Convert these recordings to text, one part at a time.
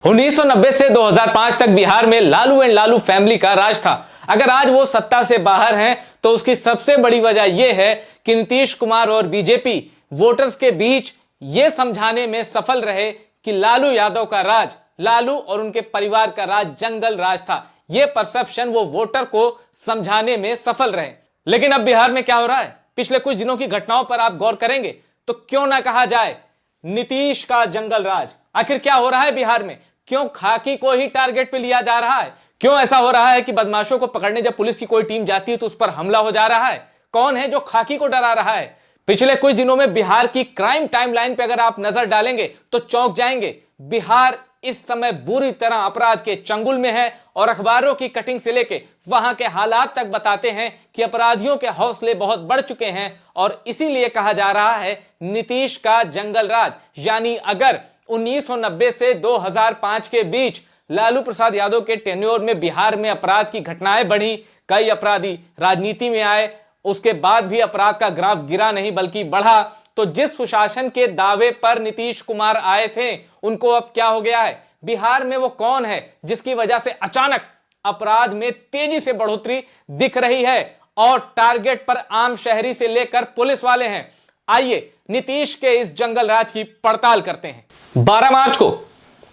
1990 से 2005 तक बिहार में लालू एंड लालू फैमिली का राज था। अगर आज वो सत्ता से बाहर हैं तो उसकी सबसे बड़ी वजह यह है कि नीतीश कुमार और बीजेपी वोटर्स के बीच यह समझाने में सफल रहे कि लालू यादव का राज, लालू और उनके परिवार का राज जंगल राज था। यह परसेप्शन वो वोटर को समझाने में सफल रहे। लेकिन अब बिहार में क्या हो रहा है, पिछले कुछ दिनों की घटनाओं पर आप गौर करेंगे तो क्यों ना कहा जाए नीतीश का जंगल राज। आखिर क्या हो रहा है बिहार में? क्यों खाकी को ही टारगेट पे लिया जा रहा है? क्यों ऐसा हो रहा है कि बदमाशों को पकड़ने जब पुलिस की कोई टीम जाती है तो उस पर हमला हो जा रहा है? कौन है जो खाकी को डरा रहा है? पिछले कुछ दिनों में बिहार की क्राइम टाइमलाइन पे अगर आप नजर डालेंगे तो चौंक जाएंगे। बिहार इस समय बुरी तरह अपराध के चंगुल में है और अखबारों की कटिंग से लेके वहां के हालात तक बताते हैं कि अपराधियों के हौसले बहुत बढ़ चुके हैं और इसीलिए कहा जा रहा है नीतीश का जंगल राज। यानी अगर 1990 से 2005 के बीच लालू प्रसाद यादव के टेन्योर में बिहार में अपराध की घटनाएं बढ़ी, कई अपराधी राजनीति में आए, उसके बाद भी अपराध का ग्राफ गिरा नहीं बल्कि बढ़ा, तो जिस सुशासन के दावे पर नीतीश कुमार आए थे उनको अब क्या हो गया है? बिहार में वो कौन है जिसकी वजह से अचानक अपराध में तेजी से बढ़ोतरी दिख रही है और टारगेट पर आम शहरी से लेकर पुलिस वाले हैं? आइए नीतीश के इस जंगल राज की पड़ताल करते हैं। 12 मार्च को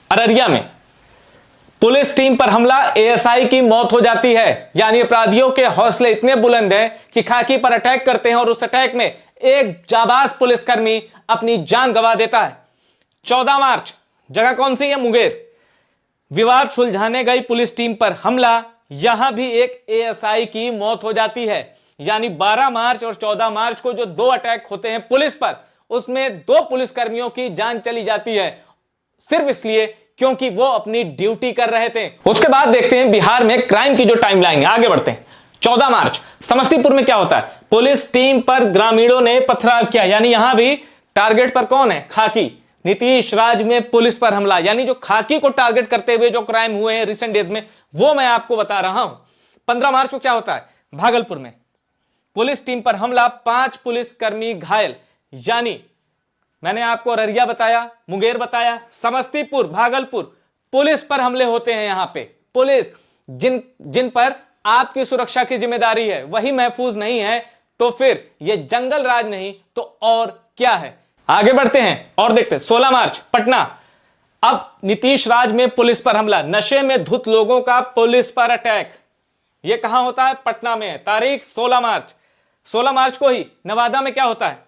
अररिया में पुलिस टीम पर हमला, एएसआई की मौत हो जाती है। यानी अपराधियों के हौसले इतने बुलंद हैं कि खाकी पर अटैक करते हैं और उस अटैक में एक जाबाज पुलिसकर्मी अपनी जान गंवा देता है। 14 मार्च, जगह कौन सी है? मुंगेर। विवाद सुलझाने गई पुलिस टीम पर हमला, यहां भी एक एएसआई की मौत हो जाती है। यानी 12 मार्च और 14 मार्च को जो दो अटैक होते हैं पुलिस पर, उसमें दो पुलिसकर्मियों की जान चली जाती है सिर्फ इसलिए क्योंकि वो अपनी ड्यूटी कर रहे थे। उसके बाद देखते हैं बिहार में क्राइम की जो टाइमलाइन है। आगे बढ़ते हैं। 14 मार्च समस्तीपुर में क्या होता है? पुलिस टीम पर ग्रामीणों ने पथराव किया। यानी यहां भी टारगेट पर कौन है? खाकी। नीतीश राज में पुलिस पर हमला, यानी जो खाकी को टारगेट करते हुए जो क्राइम हुए हैं रिसेंट डेज में, वो मैं आपको बता रहा हूं। 15 मार्च को क्या होता है? भागलपुर में पुलिस टीम पर हमला, 5 पुलिसकर्मी घायल। यानी मैंने आपको अररिया बताया, मुंगेर बताया, समस्तीपुर, भागलपुर पुलिस पर हमले होते हैं। यहां पे पुलिस जिन पर आपकी सुरक्षा की जिम्मेदारी है वही महफूज नहीं है तो फिर यह जंगल राज नहीं तो और क्या है? आगे बढ़ते हैं और देखते हैं। 16 मार्च पटना, अब नीतीश राज में पुलिस पर हमला, नशे में धुत लोगों का पुलिस पर अटैक। यह कहां होता है? पटना में है। तारीख 16 मार्च। 16 मार्च को ही नवादा में क्या होता है?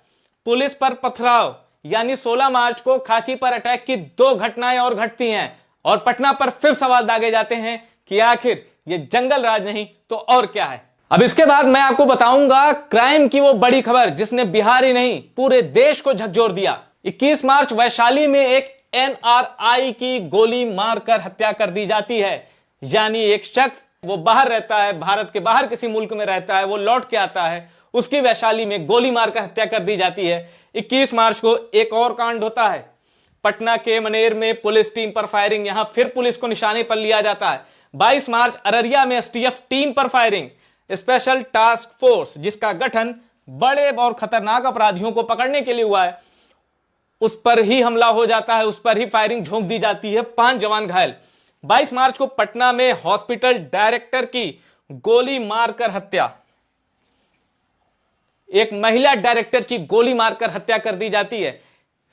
पुलिस पर पथराव। यानी 16 मार्च को खाकी पर अटैक की दो घटनाएं और घटती हैं और पटना पर फिर सवाल दागे जाते हैं कि आखिर यह जंगल राज नहीं तो और क्या है? अब इसके बाद मैं आपको बताऊंगा क्राइम की वो बड़ी खबर जिसने बिहार ही नहीं पूरे देश को झकझोर दिया। 21 मार्च वैशाली में एक एनआरआई की गोली मारकर हत्या कर दी जाती है। यानी एक शख्स, वो बाहर रहता है, भारत के बाहर किसी मुल्क में रहता है, वो लौट के आता है, उसकी वैशाली में गोली मारकर हत्या कर दी जाती है। 21 मार्च को एक और कांड होता है। पटना के मनेर में पुलिस टीम पर फायरिंग, यहां फिर पुलिस को निशाने पर लिया जाता है। 22 मार्च अररिया में एसटीएफ टीम पर फायरिंग, स्पेशल टास्क फोर्स जिसका गठन बड़े और खतरनाक अपराधियों को पकड़ने के लिए हुआ है, उस पर ही हमला हो जाता है, उस पर ही फायरिंग झोंक दी जाती है, 5 जवान घायल। 22 मार्च को पटना में हॉस्पिटल डायरेक्टर की गोली मारकर हत्या, एक महिला डायरेक्टर की गोली मारकर हत्या कर दी जाती है।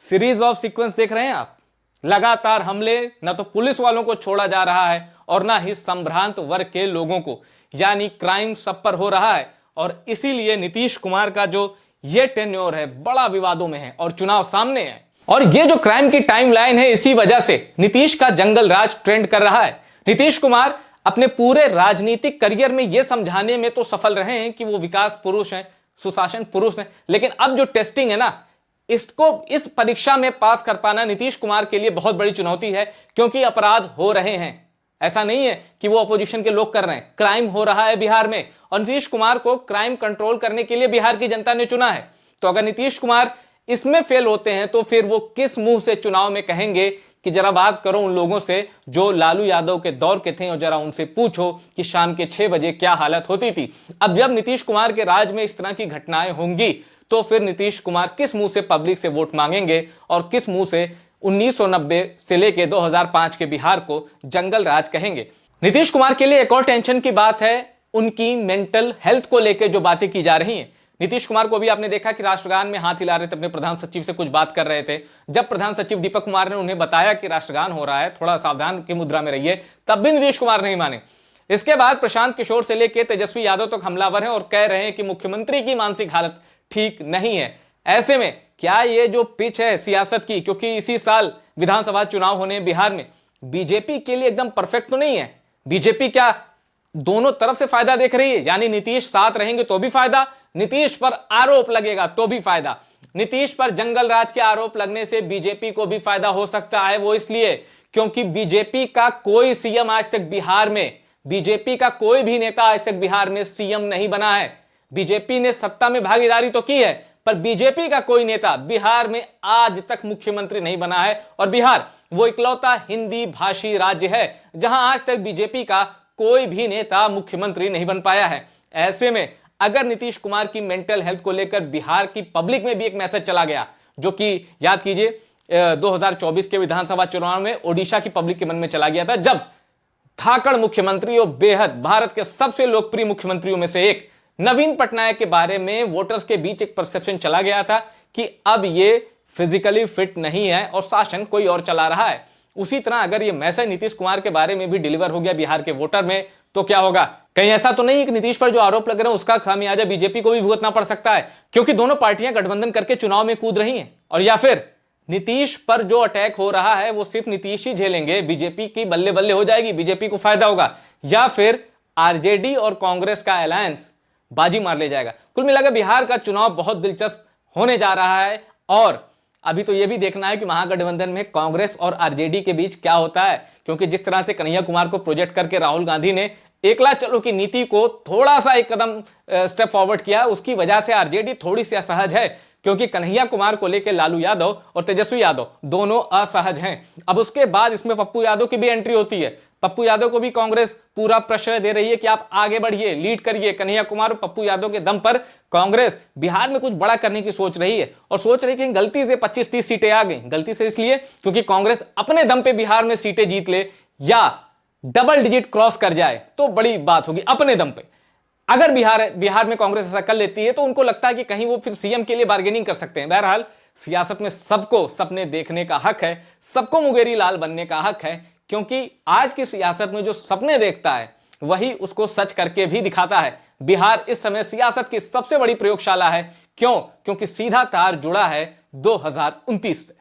सीरीज ऑफ सीक्वेंस देख रहे हैं आप, लगातार हमले, ना तो पुलिस वालों को छोड़ा जा रहा है और ना ही संभ्रांत वर्ग के लोगों को। यानी क्राइम सब पर हो रहा है और इसीलिए नीतीश कुमार का जो ये टेन्योर है बड़ा विवादों में है और चुनाव सामने है। और ये जो क्राइम की टाइमलाइन है, इसी वजह से नीतीश का जंगल राज ट्रेंड कर रहा है। नीतीश कुमार अपने पूरे राजनीतिक करियर में यह समझाने में तो सफल रहे हैं कि वो विकास पुरुष हैं, सुशासन पुरुष हैं, लेकिन अब जो टेस्टिंग है ना, इसको इस परीक्षा में पास कर पाना नीतीश कुमार के लिए बहुत बड़ी चुनौती है क्योंकि अपराध हो रहे हैं। ऐसा नहीं है कि वो अपोजिशन के लोग कर रहे हैं, क्राइम हो रहा है बिहार में और नीतीश कुमार को क्राइम कंट्रोल करने के लिए बिहार की जनता ने चुना है। तो अगर नीतीश कुमार इसमें फेल होते हैं तो फिर वो किस मुंह से चुनाव में कहेंगे कि जरा बात करो उन लोगों से जो लालू यादव के दौर के थे और जरा उनसे पूछो कि शाम के 6 बजे क्या हालत होती थी। अब जब नीतीश कुमार के राज में इस तरह की घटनाएं होंगी तो फिर नीतीश कुमार किस मुंह से पब्लिक से वोट मांगेंगे और किस मुंह से 1990 से लेकर 2005 के बिहार को जंगल राज कहेंगे। नीतीश कुमार के लिए एक और टेंशन की बात है उनकी मेंटल हेल्थ को लेकर जो बातें की जा रही हैं। नीतीश कुमार को भी आपने देखा कि राष्ट्रगान में हाथ हिला रहे थे, अपने प्रधान सचिव से कुछ बात कर रहे थे। जब प्रधान सचिव दीपक कुमार ने उन्हें बताया कि राष्ट्रगान हो रहा है, थोड़ा सावधान की मुद्रा में रहिए, तब भी नीतीश कुमार नहीं माने। इसके बाद प्रशांत किशोर से लेकर तेजस्वी यादव तक हमलावर हैं और कह रहे हैं कि मुख्यमंत्री की मानसिक हालत ठीक नहीं है। ऐसे में क्या ये जो पिच है सियासत की, क्योंकि इसी साल विधानसभा चुनाव होने बिहार में, बीजेपी के लिए एकदम परफेक्ट तो नहीं है। बीजेपी क्या दोनों तरफ से फायदा देख रही है, यानी नीतीश साथ रहेंगे तो भी फायदा, नीतीश पर आरोप लगेगा तो भी फायदा। नीतीश पर जंगल राज के आरोप लगने से बीजेपी को भी फायदा हो सकता है। वो इसलिए क्योंकि बीजेपी का कोई सीएम आज तक बिहार में, बीजेपी का कोई भी नेता आज तक बिहार में सीएम नहीं बना है। बीजेपी ने सत्ता में भागीदारी तो की है, पर बीजेपी का कोई नेता बिहार में आज तक मुख्यमंत्री नहीं बना है। और बिहार वो इकलौता हिंदी भाषी राज्य है जहां आज तक बीजेपी का कोई भी नेता मुख्यमंत्री नहीं बन पाया है। ऐसे में अगर नीतीश कुमार की मेंटल हेल्थ को लेकर बिहार की पब्लिक में भी एक मैसेज चला गया, जो कि याद कीजिए 2024 के विधानसभा चुनाव में ओडिशा की पब्लिक के मन में चला गया था, जब धाकड़ मुख्यमंत्री और बेहद भारत के सबसे लोकप्रिय मुख्यमंत्रियों में से एक नवीन पटनायक के बारे में वोटर्स के बीच एक परसेप्शन चला गया था कि अब ये फिजिकली फिट नहीं है और शासन कोई और चला रहा है। उसी तरह अगर ये मैसेज नीतीश कुमार के बारे में भी डिलीवर हो गया बिहार के वोटर में, तो क्या होगा? कहीं ऐसा तो नहीं कि नीतीश पर जो आरोप लग रहे हैं उसका खामियाजा बीजेपी को भी भुगतना पड़ सकता है, क्योंकि दोनों पार्टियां गठबंधन करके चुनाव में कूद रही हैं। और या फिर नीतीश पर जो अटैक हो रहा है वो सिर्फ नीतीश ही झेलेंगे, बीजेपी की बल्ले बल्ले हो जाएगी, बीजेपी को फायदा होगा, या फिर आरजेडी और कांग्रेस का अलायंस बाजी मार ले जाएगा। कुल मिलाकर बिहार का चुनाव बहुत दिलचस्प होने जा रहा है और अभी तो यह भी देखना है कि महागठबंधन में कांग्रेस और आरजेडी के बीच क्या होता है, क्योंकि जिस तरह से कन्हैया कुमार को प्रोजेक्ट करके राहुल गांधी ने एकला चलो की नीति को थोड़ा सा एक कदम स्टेप फॉरवर्ड किया, उसकी वजह से आरजेडी थोड़ी सी असहज है, क्योंकि कन्हैया कुमार को लेकर लालू यादव और तेजस्वी यादव दोनों असहज हैं। अब उसके बाद इसमें पप्पू यादव की भी एंट्री होती है। पप्पू यादव को भी कांग्रेस पूरा प्रश्रय दे रही है कि आप आगे बढ़िए, लीड करिए। कन्हैया कुमार और पप्पू यादव के दम पर कांग्रेस बिहार में कुछ बड़ा करने की सोच रही है, और सोच रही है कि गलती से 25-30 सीटें आ गई। गलती से इसलिए क्योंकि कांग्रेस अपने दम पे बिहार में सीटें जीत ले या डबल डिजिट क्रॉस कर जाए तो बड़ी बात होगी अपने दम पे। अगर बिहार में कांग्रेस ऐसा कर लेती है तो उनको लगता है कि कहीं वो फिर सीएम के लिए बार्गेनिंग कर सकते हैं। बहरहाल सियासत में सबको सपने देखने का हक है, सबको मुंगेरी लाल बनने का हक है, क्योंकि आज की सियासत में जो सपने देखता है वही उसको सच करके भी दिखाता है। बिहार इस समय सियासत की सबसे बड़ी प्रयोगशाला है। क्यों? क्योंकि सीधा तार जुड़ा है 2029 से।